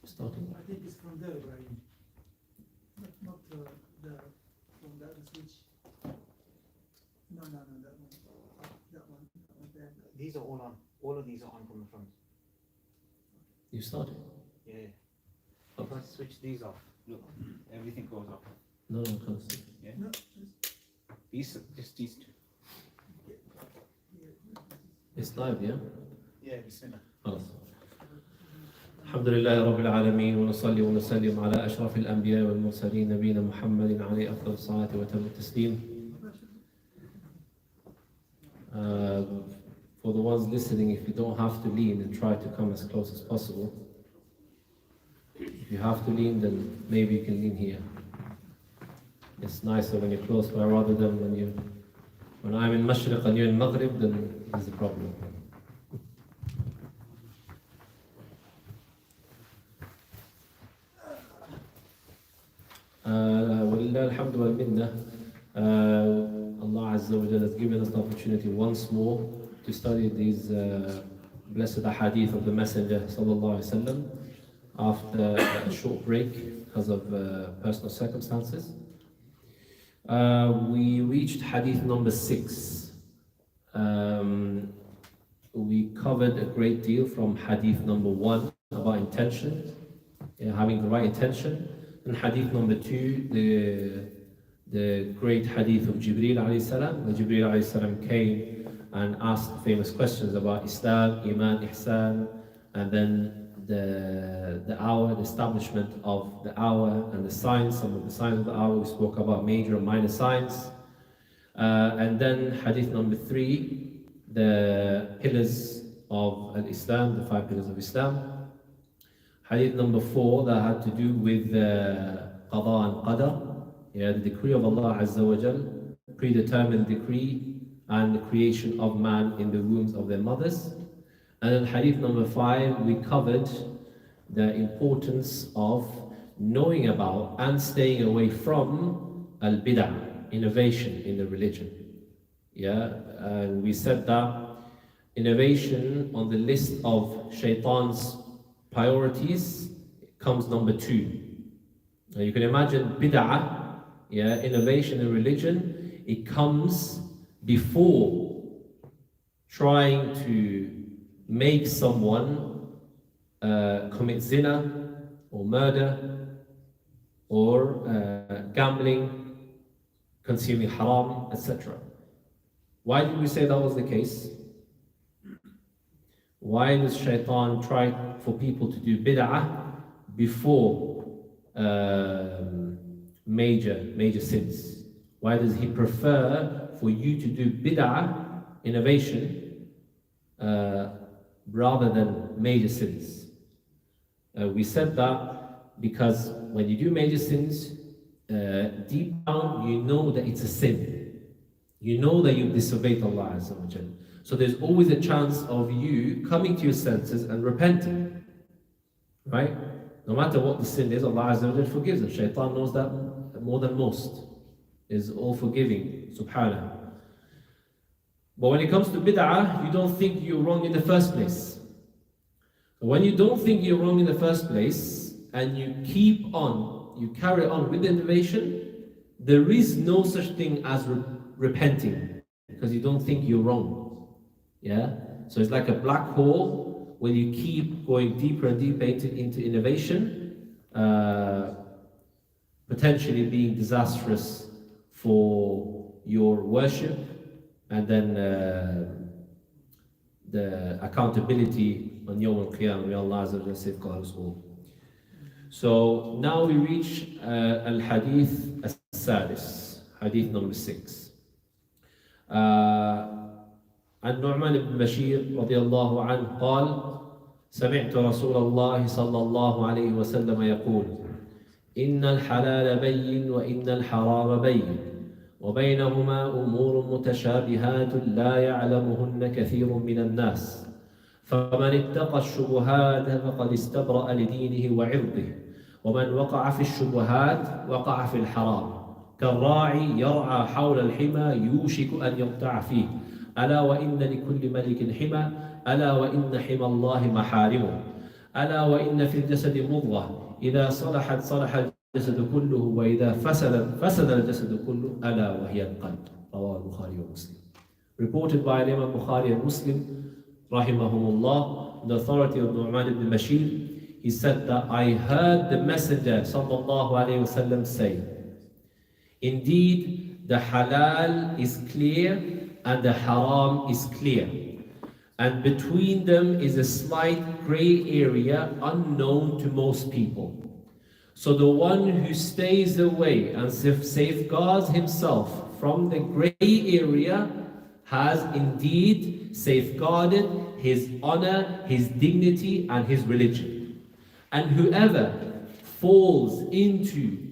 Starting. I think it's from there, Ibrahim. Not from the other switch. No, that one. That one there. These are all on. All of these are on from the front. You started? Yeah. Okay. If I switch these off, look, everything goes off. No, I can't see. Yeah. No, These, just these two. It's live, yeah? Yeah, Bismillah. خلاص. الحمد لله رب العالمين ونصلي ونسلم على أشرف الأنبياء والمرسلين نبينا محمد عليه أفضل الصلاة وتم التسليم. For the ones listening, if you don't have to lean, then try to come as close as possible. If you have to lean, then maybe you can lean here. It's nicer when you're close by rather than when I'm in Mashriq and you're in Maghrib, then there's a problem. Walillah alhamdu wal minna. Allah Azza wa Jalla has given us the opportunity once more to study these blessed hadith of the Messenger sallallahu alaihi wasallam after a short break because of personal circumstances. We reached hadith number 6. We covered a great deal from hadith number 1 about intention, having the right intention, and hadith number 2, the great hadith of Jibreel alayhi salam, where Jibreel alayhi salam came and asked famous questions about Islam, Iman, Ihsan, and then the hour, the establishment of the hour and the signs, some of the signs of the hour. We spoke about major and minor signs. And then hadith number 3, the pillars of Islam, the 5 pillars of Islam. Hadith number 4, that had to do with qada and qadar, the decree of Allah Azza wa Jal, predetermined decree and the creation of man in the wombs of their mothers. And then hadith number 5, we covered the importance of knowing about and staying away from al-bid'ah, innovation in the religion. And we said that innovation on the list of shaitan's priorities comes number 2. Now you can imagine bid'ah, innovation in religion, it comes before trying to make someone commit zina or murder or gambling, consuming haram, etc. Why did we say that was the case? Why does shaitan try for people to do bid'ah before major sins? Why does he prefer for you to do bid'ah, innovation, rather than major sins? We said that because when you do major sins, deep down you know that it's a sin. You know that you've disobeyed Allah Azza wa Jalla. So there's always a chance of you coming to your senses and repenting. Right? No matter what the sin is, Allah Azza wa Jalla forgives it. Shaitan knows that more than most. Is all forgiving, subhanahu. But when it comes to bid'ah, you don't think you're wrong in the first place. So when you don't think you're wrong in the first place, and you carry on with the innovation, there is no such thing as repenting, because you don't think you're wrong. So it's like a black hole where you keep going deeper and deeper into innovation, potentially being disastrous for your worship, and then the accountability on Yawm al-Qiyamah. May Allah Azza wa Jalla safeguard us all. So now we reach al-Hadith al-Sadis, Hadith number 6. عن نعمان بن بشير رضي الله عنه قال: سمعت رسول الله صلى الله عليه وسلم يقول: إن الحلال بين وإن الحرام بين وبينهما أمور متشابهات لا يعلمهن كثير من الناس فمن اتقى الشبهات فقد استبرأ لدينه وعرضه ومن وقع في الشبهات وقع في الحرام كالراعي يرعى حول الحمى يوشك أن يرتع فيه ألا وإن لكل ملك حمى ألا وإن حمى الله محارمه ألا وإن في الجسد مضغة إذا صلحت صلح الجسد كله وإذا فسد الجسد كله ألا وهي القلب. رواه البخاري ومسلم. Reported by Imam Bukhari and Muslim, rahimahumullah, the authority of Nu'man ibn Bashir. He said that I heard the Messenger sallallahu alayhi wasallam say, indeed the halal is clear and the haram is clear, and between them is a slight grey area unknown to most people. So the one who stays away and safeguards himself from the grey area has indeed safeguarded his honor, his dignity, and his religion. And whoever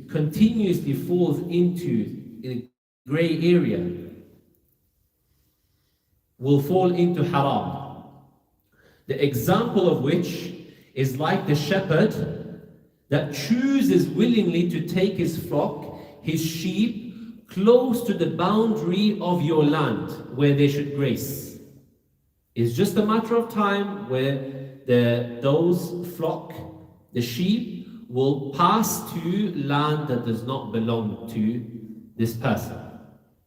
continuously falls into a grey area will fall into haram. The example of which is like the shepherd that chooses willingly to take his flock, his sheep, close to the boundary of your land where they should graze. It's just a matter of time where those flock, the sheep, will pass to land that does not belong to this person,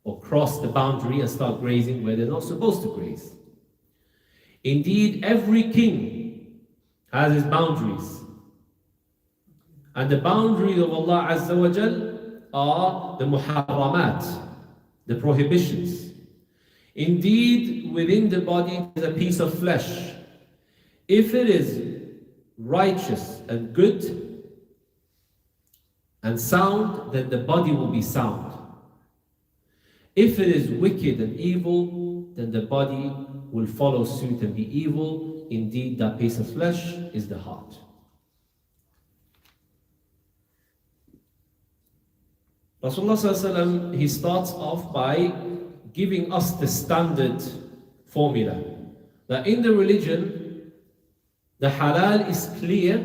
or cross the boundary and start grazing where they're not supposed to graze. Indeed, every king has his boundaries. And the boundaries of Allah Azza wa Jal are the muharramat, the prohibitions. Indeed, within the body is a piece of flesh. If it is righteous and good and sound, then the body will be sound. If it is wicked and evil, then the body will follow suit and be evil. Indeed, that piece of flesh is the heart. Rasulullah sallallahu alaihi wasallam, he starts off by giving us the standard formula that in the religion, the halal is clear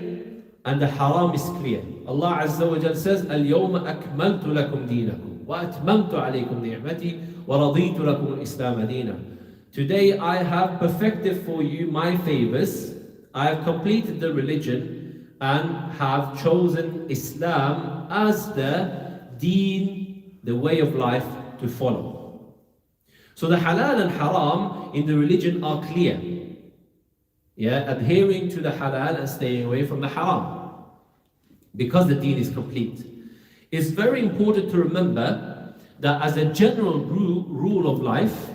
and the haram is clear. Allah Azza wa Jal says, "Al-yawma akmaltu lakum deenakum wa atmamtu alaykum ni'mati wa raditu lakum al-islam deena." Today I have perfected for you my favors. I have completed the religion and have chosen Islam as the deen, the way of life to follow. So the halal and haram in the religion are clear. Adhering to the halal and staying away from the haram, because the deen is complete. It's very important to remember that as a general rule of life,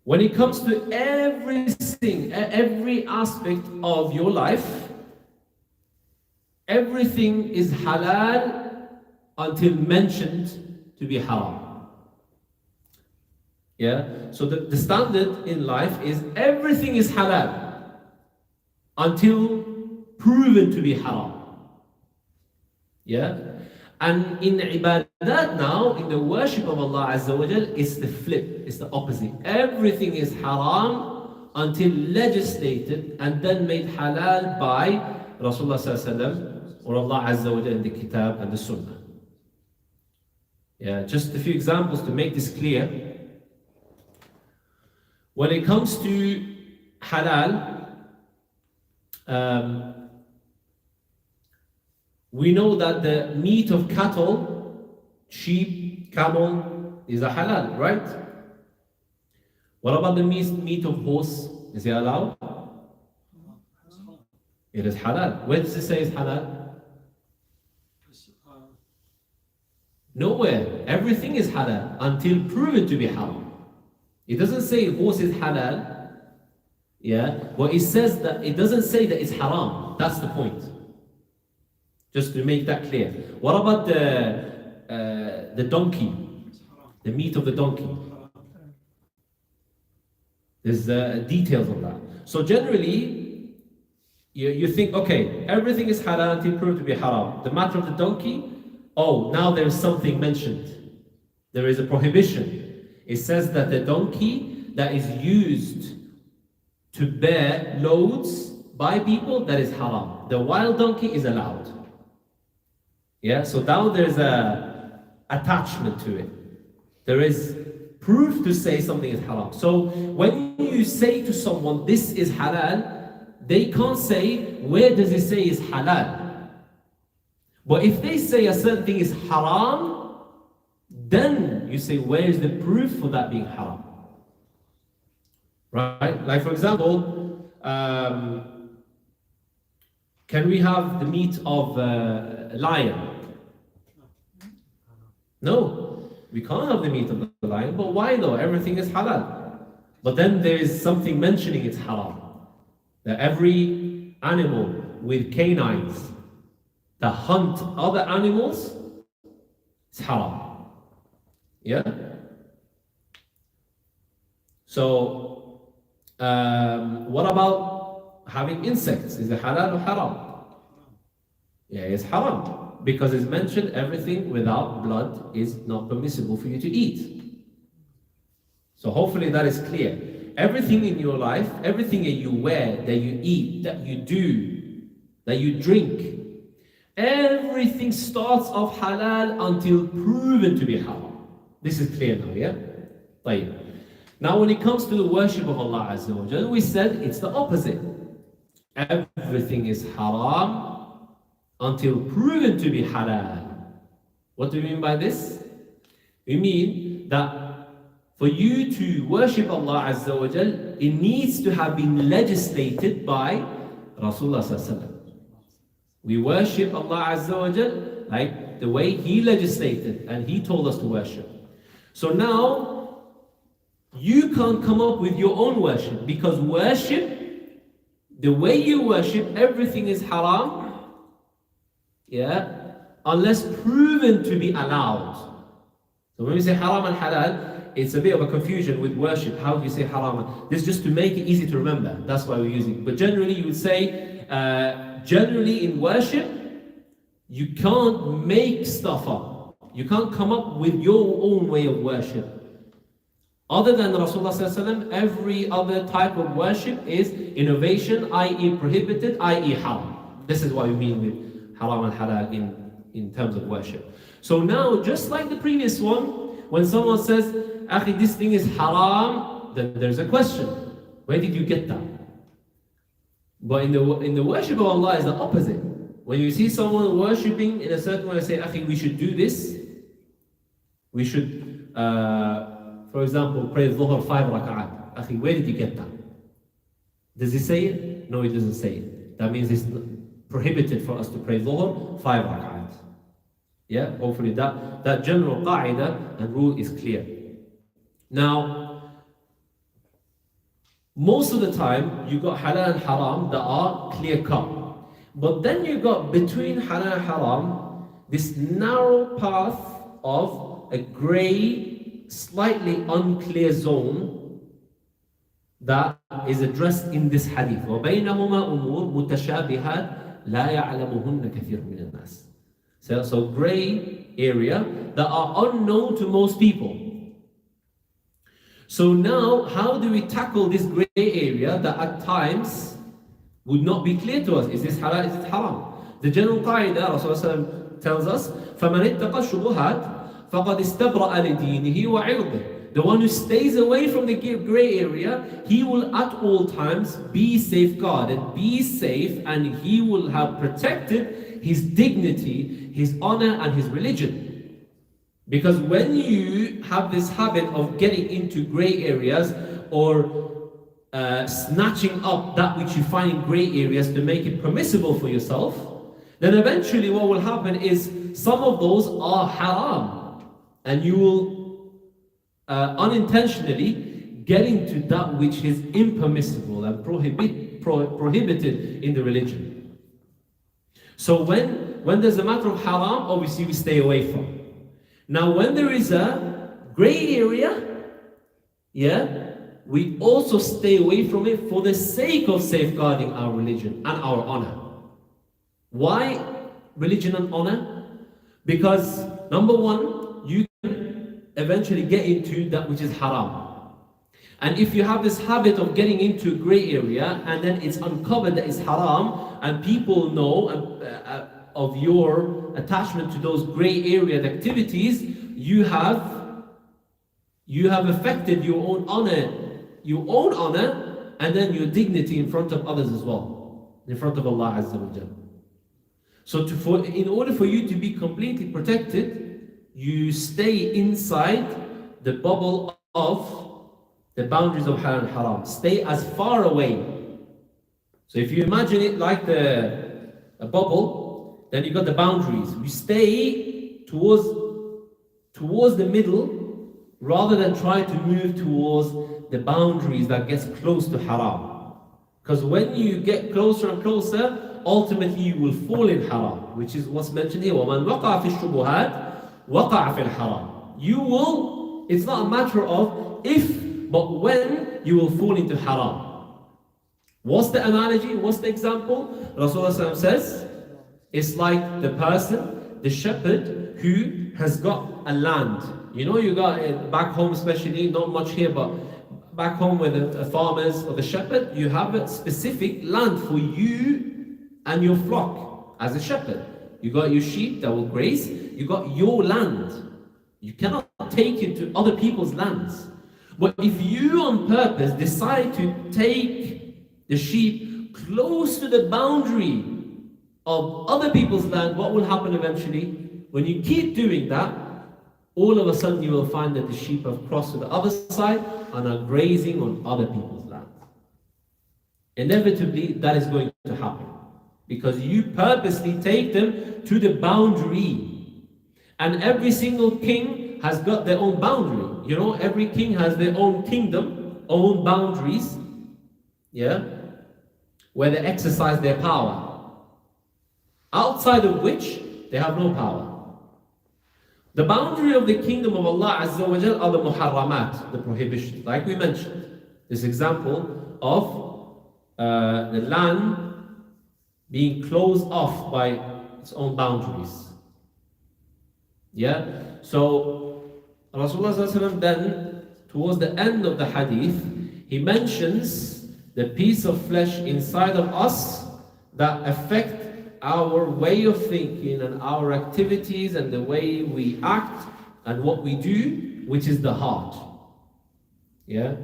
when it comes to everything, every aspect of your life, everything is halal until mentioned to be haram. So the standard in life is everything is halal until proven to be haram. And in ibadat now, in the worship of Allah Azza wa Jal, it's the flip, it's the opposite. Everything is haram until legislated and then made halal by Rasulullah sallallahu alaihi wasallam or Allah Azza wa Jal in the Kitab and the Sunnah. Just a few examples to make this clear. When it comes to halal, we know that the meat of cattle, sheep, camel is a halal, right? What about the meat of horse? Is it allowed? It is halal. Where does it say it's halal? Nowhere. Everything is halal until proven to be haram. It doesn't say horse is halal. But it says that it doesn't say that it's haram. That's the point. Just to make that clear. What about the donkey? The meat of the donkey. There's details on that. So generally, you think, okay, everything is halal until proven to be haram. The matter of the donkey, now there is something mentioned. There is a prohibition. It says that the donkey that is used to bear loads by people, that is haram. The wild donkey is allowed. So now there's a attachment to it. There is proof to say something is haram. So when you say to someone, this is halal, they can't say, where does it say is halal? But if they say a certain thing is haram, then you say, where is the proof for that being haram? Right? Like for example, can we have the meat of a lion? No, we can't have the meat of the lion. But why though? Everything is halal. But then there is something mentioning it's haram. That every animal with canines that hunt other animals, it's haram. Yeah? So, what about having insects? Is it halal or haram? Yeah, it's haram. Because it's mentioned everything without blood is not permissible for you to eat. So hopefully that is clear. Everything in your life, everything that you wear, that you eat, that you do, that you drink, everything starts off halal until proven to be haram. This is clear now, yeah? طيب. Now when it comes to the worship of Allah Azza wa Jalla, we said it's the opposite. Everything is haram until proven to be halal. What do we mean by this? We mean that for you to worship Allah Azza wa Jal, it needs to have been legislated by Rasulullah Sallallahu Alaihi Wasallam. We worship Allah Azza wa Jal like the way He legislated and He told us to worship. So now, you can't come up with your own worship, because worship, the way you worship, everything is haram, yeah, unless proven to be allowed. So when we say haram and halal, it's a bit of a confusion with worship. How do you say haram? This is just to make it easy to remember. That's why we're using it. But generally you would say, generally in worship, you can't make stuff up. You can't come up with your own way of worship. Other than Rasulullah Sallallahu Alaihi Wasallam, every other type of worship is innovation, i.e. prohibited, i.e. haram. This is what we mean with haram and halal in terms of worship. So now, just like the previous one, when someone says, Akhi, this thing is haram, then there's a question. Where did you get that? But in the worship of Allah is the opposite. When you see someone worshipping in a certain way, say, Akhi, we should do this. We should, for example, pray Dhuhr 5 rak'at. Akhi, where did you get that? Does he say it? No, he doesn't say it. That means it's prohibited for us to pray Dhuhr 5 rak'at. Yeah, hopefully that general qa'idah and rule is clear. Now, most of the time, you got halal and haram that are clear cut. But then you got between halal and haram, this narrow path of a grey, slightly unclear zone that is addressed in this hadith. وَبَيْنَهُمَا أُمُورٌ مُتَشَابِهَاتٌ لَا يَعْلَمُهُنَّ كَثِيرٌ مِنَ النَّاسِ. So grey area that are unknown to most people. So now, how do we tackle this grey area that at times would not be clear to us? Is this halal, is it haram? The general qa'idah, Rasulullah tells us, فَمَنِ اتَّقَى الشُّبُهَاتِ فَقَدْ اسْتَبْرَأَ لِدِينِهِ وَعِرْضِهِ. The one who stays away from the grey area, he will at all times be safeguarded, be safe, and he will have protected his dignity, his honor, and his religion. Because when you have this habit of getting into grey areas or snatching up that which you find in grey areas to make it permissible for yourself, then eventually what will happen is some of those are haram, and you will unintentionally get into that which is impermissible and prohibited in the religion. So when there's a matter of haram, obviously we stay away from. Now when there is a grey area, yeah, we also stay away from it for the sake of safeguarding our religion and our honor. Why religion and honor? Because number one, you can eventually get into that which is haram. And if you have this habit of getting into a grey area and then it's uncovered that it's haram and people know of your attachment to those grey area activities, you have affected your own honor and then your dignity in front of others as well. in front of Allah Azza wa Jal. So in order for you to be completely protected, you stay inside the bubble of the boundaries of halal and haram. Stay as far away. So if you imagine it like a bubble, then you got the boundaries. You stay towards the middle rather than try to move towards the boundaries that gets close to haram. Because when you get closer and closer, ultimately you will fall in haram, which is what's mentioned here. وَمَنْ وَقَعَ فِي الشُّبُهَاتِ وَقَعَ فِي الْحَرَامِ. You will, it's not a matter of if, but when you will fall into haram. What's the analogy? What's the example? Rasulullah says, it's like the person, the shepherd who has got a land. You know, you got it back home, especially, not much here, but back home with the farmers or the shepherd, you have a specific land for you and your flock as a shepherd. You got your sheep that will graze, you got your land. You cannot take it to other people's lands. But if you on purpose decide to take the sheep close to the boundary of other people's land, what will happen eventually? When you keep doing that, all of a sudden you will find that the sheep have crossed to the other side and are grazing on other people's land. Inevitably, that is going to happen because you purposely take them to the boundary. And every single king has got their own boundary. You know, every king has their own kingdom, own boundaries, yeah, where they exercise their power. Outside of which, they have no power. The boundary of the kingdom of Allah Azza wa Jal are the muharramat, the prohibitions. Like we mentioned, this example of the land being closed off by its own boundaries. Yeah? So, Rasulullah then, towards the end of the hadith, he mentions the piece of flesh inside of us that affect our way of thinking and our activities and the way we act and what we do, which is the heart. Yeah?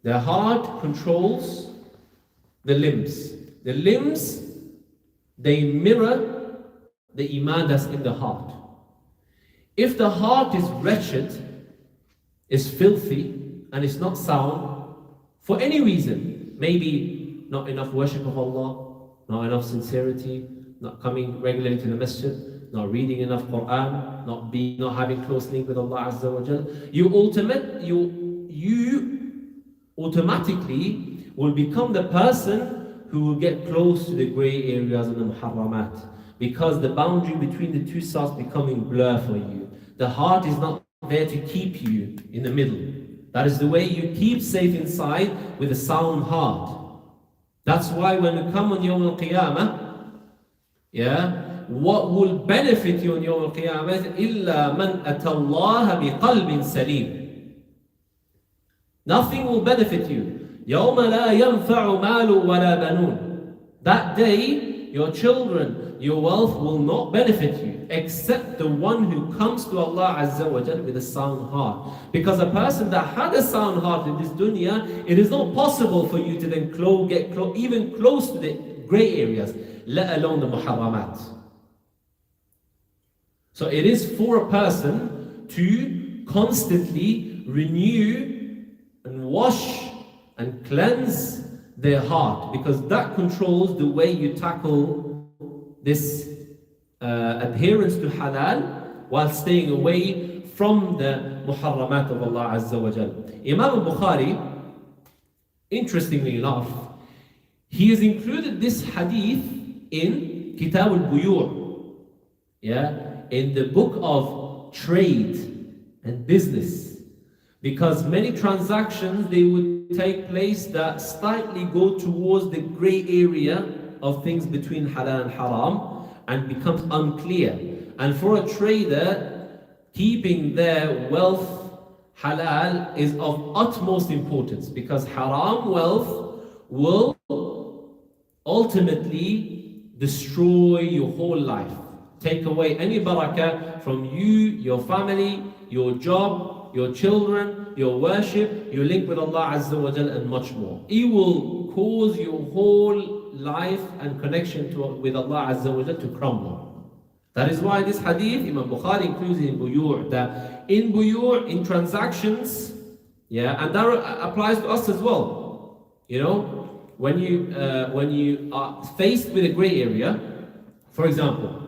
The heart controls the limbs. The limbs, they mirror the iman that's in the heart. If the heart is wretched, is filthy, and is not sound, for any reason, maybe not enough worship of Allah, not enough sincerity, not coming regularly to the masjid, not reading enough Quran, not having close link with Allah Azza wa Jal, you automatically will become the person who will get close to the grey areas of the muharramat, because the boundary between the two sides becoming blur for you. The heart is not there to keep you in the middle. That is the way you keep safe inside with a sound heart. That's why when you come on Yawm al-Qiyamah, yeah, what will benefit you on Yawm al-Qiyamah is إِلَّا مَنْ أَتَى اللَّهَ بِقَلْبٍ سَلِيمٍ. Nothing will benefit you. يَوْمَ لَا يَنْفَعُ مَالُ وَلَا بَنُونَ. That day, your children, your wealth will not benefit you, except the one who comes to Allah Azza wa Jal with a sound heart. Because a person that had a sound heart in this dunya, it is not possible for you to then get even close to the grey areas, let alone the muharramat. So it is for a person to constantly renew and wash and cleanse their heart, because that controls the way you tackle this adherence to halal while staying away from the muharramat of Allah Azza wa Jal. Imam al-Bukhari, interestingly enough, he has included this hadith in Kitab al-Buyu', yeah, in the book of trade and business, because many transactions, they would take place that slightly go towards the grey area of things between halal and haram and becomes unclear. And for a trader, keeping their wealth halal is of utmost importance, because haram wealth will ultimately destroy your whole life, take away any barakah from you, your family, your job, your children, your worship, your link with Allah Azza wa Jal, and much more. It will cause your whole life and connection with Allah Azza wa Jal to crumble. That is why this hadith, Imam Bukhari includes in buyu', that in buyu', in transactions, yeah, and that applies to us as well. You know, when you are faced with a gray area, for example,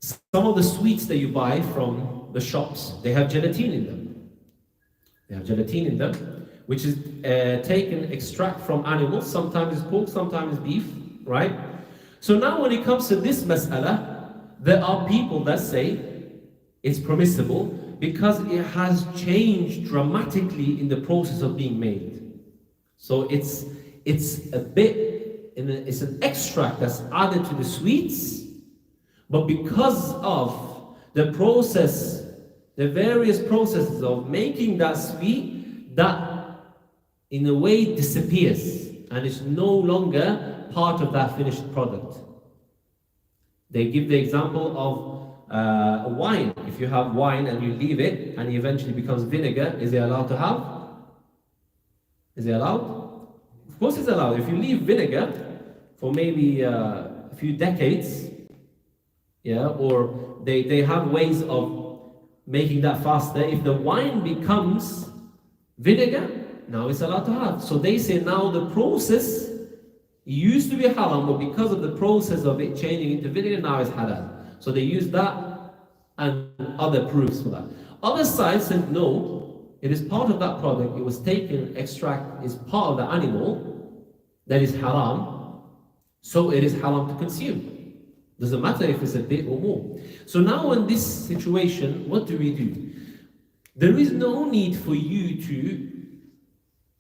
some of the sweets that you buy from the shops, they have gelatin in them. They have gelatin in them, which is extract from animals. Sometimes it's pork, sometimes it's beef, right? So now when it comes to this mas'ala, there are people that say it's permissible because it has changed dramatically in the process of being made. So it's an extract that's added to the sweets, but because of the process, the various processes of making that sweet, that in a way disappears and is no longer part of that finished product. They give the example of wine. If you have wine and you leave it and it eventually becomes vinegar, is it allowed to have? Is it allowed? Of course it's allowed. If you leave vinegar for maybe a few decades, yeah, or they have ways of making that faster. If the wine becomes vinegar, now it's allowed to have. So they say now the process used to be haram, but because of the process of it changing into vinegar, now it's halal. So they use that and other proofs for that. Other sides said no, it is part of that product. It was taken, extract is part of the animal that is haram, so it is haram to consume. Doesn't matter if it's a bit or more. So now in this situation, what do we do? There is no need for you to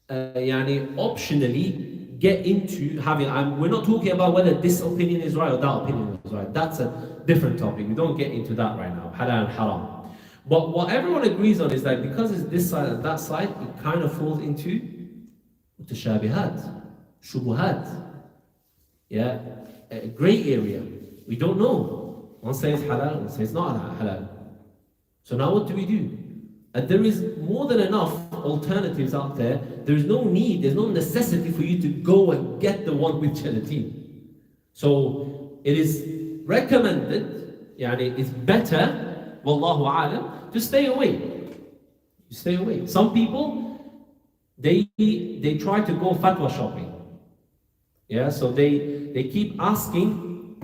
optionally get into having, we're not talking about whether this opinion is right or that opinion is right. That's a different topic. We don't get into that right now, halal and haram. But what everyone agrees on is that because it's this side and that side, it kind of falls into mutashabihat, shubuhat, yeah, a grey area. We don't know. One says halal, one says not halal. So now what do we do? And there is more than enough alternatives out there. There is no need, there's no necessity for you to go and get the one with gelatin. So it is recommended, it's better, wallahu alam, to stay away. You stay away. Some people, they try to go fatwa shopping. Yeah, so they keep asking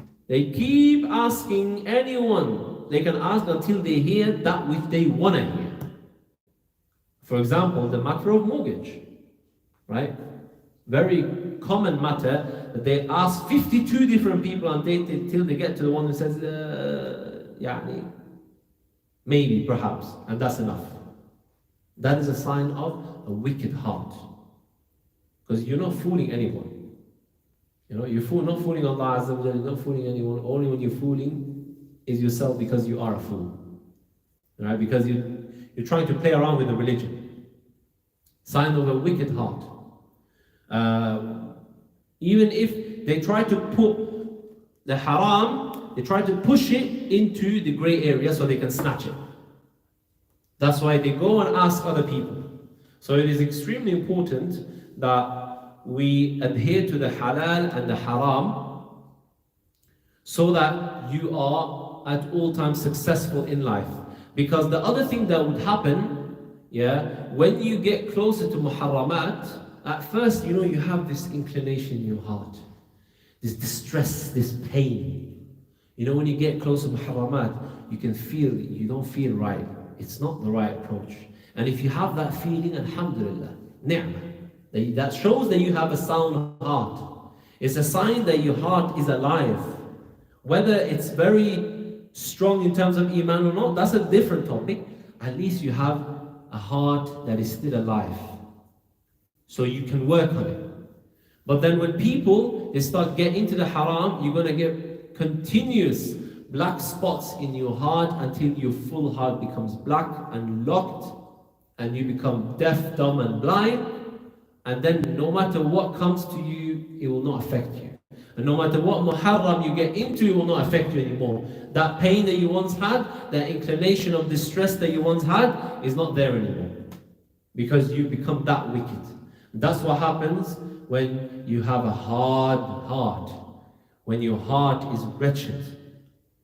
anyone. They can ask until they hear that which they want to hear. For example, the matter of mortgage, right? Very common matter that they ask 52 different people until they get to the one who says, maybe, perhaps, and that's enough. That is a sign of a wicked heart. Because you're not fooling anyone. You're not fooling Allah Azza wa Jalla, you're not fooling anyone. Only when you're fooling is yourself because you are a fool. Right? Because you're trying to play around with the religion. Sign of a wicked heart. Even if they try to put the haram, they try to push it into the grey area so they can snatch it. That's why they go and ask other people. So it is extremely important that we adhere to the halal and the haram so that you are at all times successful in life. Because the other thing that would happen, when you get closer to muharramat, at first, you have this inclination in your heart, this distress, this pain. When you get close to muharramat, you can feel, you don't feel right. It's not the right approach. And if you have that feeling, alhamdulillah, ni'mah. That shows that you have a sound heart. It's a sign that your heart is alive. Whether it's very strong in terms of iman or not, that's a different topic. At least you have a heart that is still alive. So you can work on it. But then when people, they start getting into the haram, you're going to get continuous black spots in your heart until your full heart becomes black and locked and you become deaf, dumb and blind. And then no matter what comes to you, it will not affect you. And no matter what muharram you get into, it will not affect you anymore. That pain that you once had, that inclination of distress that you once had, is not there anymore. Because you become that wicked. That's what happens when you have a hard heart, when your heart is wretched,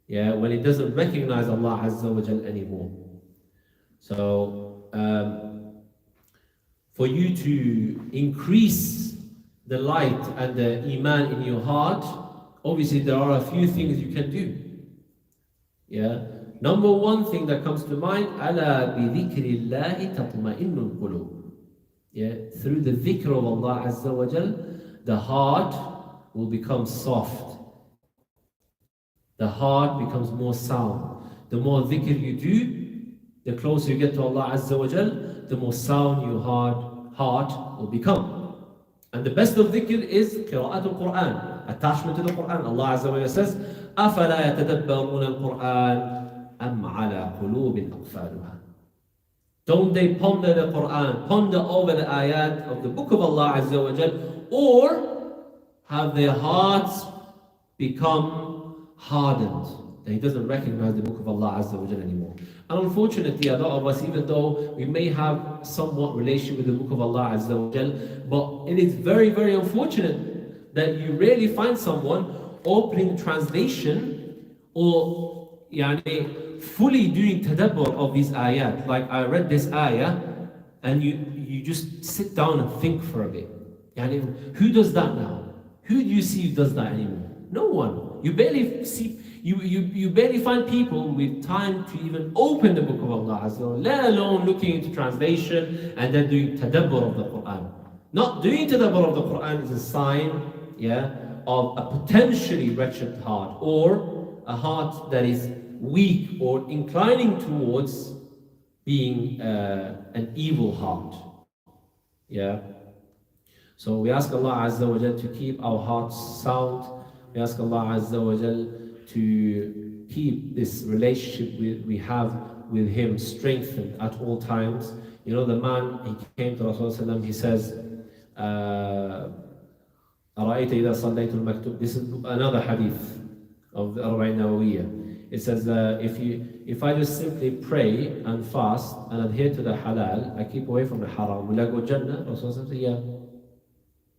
yeah, when it doesn't recognize Allah Azza wa Jal anymore. So, for you to increase the light and the iman in your heart, obviously there are a few things you can do. Yeah. Number one thing that comes to mind, ala bi dhikrillahi tatma'innul qulub. Yeah. Through the dhikr of Allah Azza wa Jal, the heart will become soft. The heart becomes more sound. The more dhikr you do, the closer you get to Allah Azza wa Jal, the more sound your heart will become. And the best of dhikr is qira'atul Quran, attachment to the Quran. Allah Azza wa Jalla says, أَفَلَا يَتَدَبَّرُونَ الْقُرْآنَ أَمْ عَلَى قُلُوبٍ أَقْفَالُهَا. Don't they ponder the Quran, ponder over the ayat of the book of Allah Azza wa Jalla, or have their hearts become hardened, that he doesn't recognize the book of Allah Azza wa Jalla anymore. And unfortunately, a lot of us, even though we may have somewhat relation with the book of Allah Azza wa Jalla, but it is very, very unfortunate that you rarely find someone opening translation or fully doing tadabbur of these ayat. Like I read this ayah and you just sit down and think for a bit. Who does that now? Who do you see who does that anymore? No one. You barely see, you barely find people with time to even open the book of Allah Azza wa Jalla, let alone looking into translation and then doing tadabbur of the Quran. Not doing tadabbur of the Quran is a sign, of a potentially wretched heart, or a heart that is weak or inclining towards being an evil heart. So we ask Allah Azza wa Jal to keep our hearts sound. We ask Allah Azza wa Jal to keep this relationship we have with Him strengthened at all times. You know, the man, he came to Rasulullah, he says, أرأيت إذا صليت المكتوب. This is another hadith of the Nawawi. It says if I just simply pray and fast and adhere to the halal, I keep away from the haram, will I go Jannah? Rasulullah says, yeah.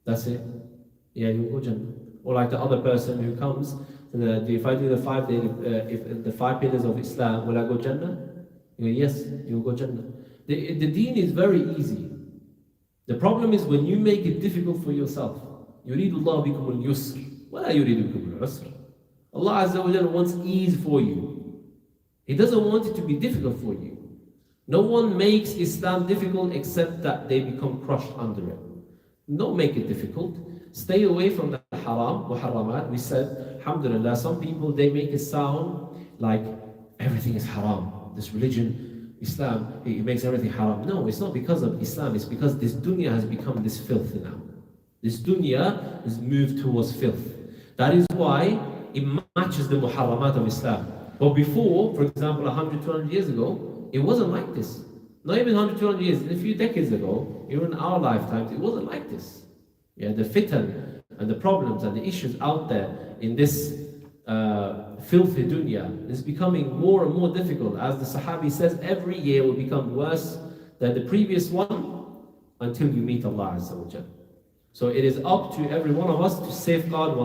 That's it. Yeah, you will go Jannah. Or like the other person who comes, if I do the 5 if the 5 pillars of Islam, will I go Jannah? You go, yes, you will go Jannah. The deen is very easy. The problem is when you make it difficult for yourself. يريد الله بكم اليسر ولا يريد بكم العسر. Allah Azza wa Jalla wants ease for you. He doesn't want it to be difficult for you. No one makes Islam difficult except that they become crushed under it. Don't make it difficult. Stay away from the haram, muharramat. We said, alhamdulillah, some people, they make it sound like everything is haram. This religion, Islam, it makes everything haram. No, it's not because of Islam. It's because this dunya has become this filth now. This dunya is moved towards filth. That is why it matches the muharramat of Islam. But before, for example, 100, 200 years ago, it wasn't like this. Not even 100, 200 years, a few decades ago, even in our lifetimes, it wasn't like this. The fitan and the problems and the issues out there in this filthy dunya is becoming more and more difficult. As the Sahabi says, every year will become worse than the previous one until you meet Allah Azza wa Jalla. So it is up to every one of us to safeguard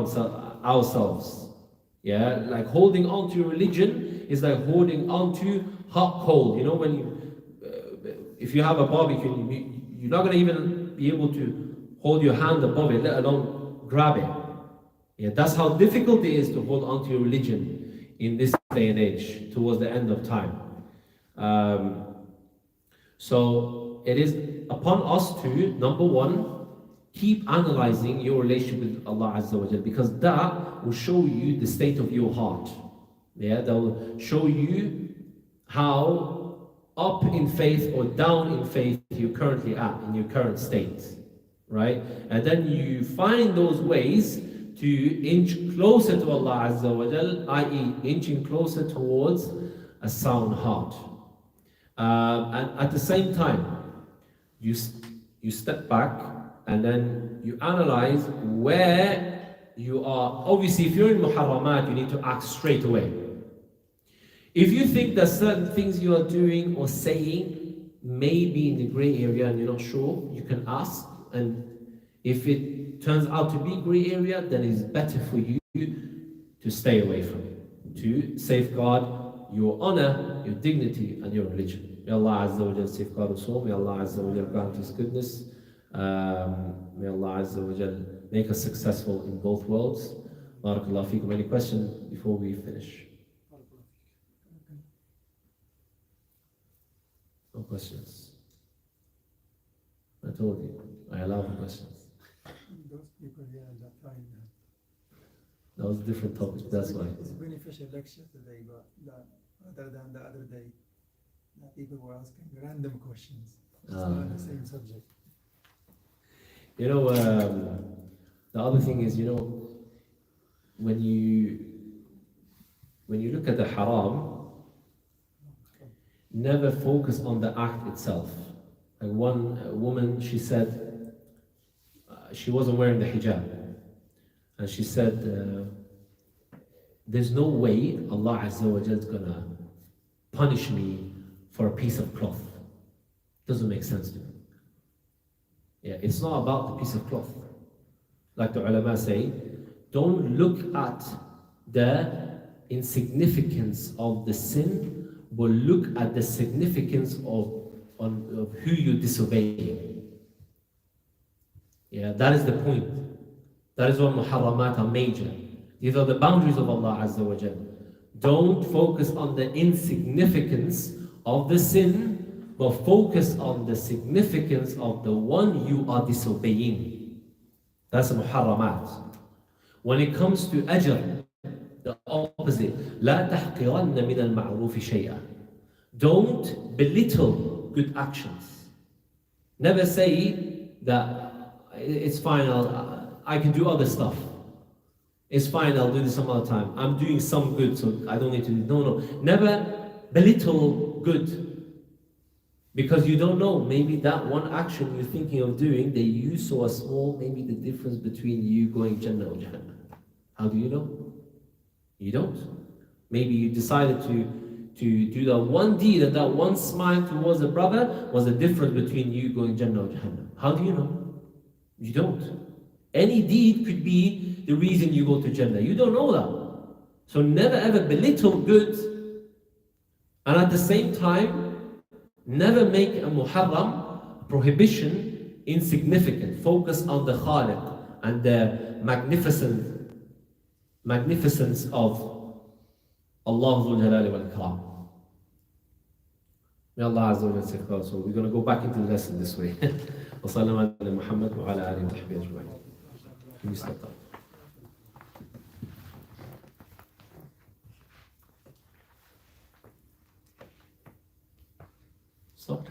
ourselves. Like holding on to religion is like holding on to hot coal. You know, when if you have a barbecue, you're not going to even be able to hold your hand above it, let alone grab it. That's how difficult it is to hold on to your religion in this day and age, towards the end of time. So it is upon us to, number one, keep analyzing your relationship with Allah Azza wa Jalla, because that will show you the state of your heart. That will show you how up in faith or down in faith you're currently at, in your current state. Right? And then you find those ways to inch closer to Allah Azza wa Jalla, i.e. inching closer towards a sound heart. And at the same time, you step back and then you analyze where you are. Obviously, if you're in muharramat, you need to act straight away. If you think that certain things you are doing or saying may be in the gray area and you're not sure, you can ask. And if it turns out to be gray area, then it's better for you to stay away from it, to safeguard your honor, your dignity, and your religion. May Allah Azza wa Jal safeguard us all. May Allah Azza wa Jal grant His goodness. May Allah Azza wa Jal make us successful in both worlds. Barakallahu feekum. Any questions before we finish? No questions. I told you, I allow for questions. Those people here that time. That was a different topic, that's why. It's a beneficial lecture today, but other than the other day, people were asking random questions. It's not the same subject. You know, the other thing is, you know, when you look at the haram, never focus on the act itself. Like one woman, she said, she wasn't wearing the hijab. And she said, there's no way Allah Azza wa Jalla is gonna punish me for a piece of cloth. Doesn't make sense to me. Yeah, it's not about the piece of cloth. Like the ulama say, don't look at the insignificance of the sin, but look at the significance of who you're disobeying. Yeah, that is the point. That is what muharramat are major. These are the boundaries of Allah Azza wa Jalla. Don't focus on the insignificance of the sin, but focus on the significance of the one you are disobeying. That's muharramat. When it comes to ajr, the opposite. لا تحقرن من المعروف شيئا. Don't belittle good actions. Never say that it's fine, I can do other stuff. It's fine, I'll do this some other time. I'm doing some good, so I don't need to do. No. Never belittle good. Because you don't know, maybe that one action you're thinking of doing, that you saw a small, maybe the difference between you going Jannah or Jahannam. How do you know? You don't. Maybe you decided to do that one deed and that one smile towards a brother was the difference between you going Jannah or Jahannam. How do you know? You don't. Any deed could be the reason you go to Jannah. You don't know that. So never ever belittle good, and at the same time, never make a muharram, prohibition, insignificant. Focus on the khaliq and the magnificence of Allah Zul Jalali wal Ikram. May Allah Azza wa Jalla safeguard. So we're going to go back into the lesson this way. Wa sallallahu ala Muhammad wa ala alihi wa sahbihi ajma'in. Can you stop that? Stop.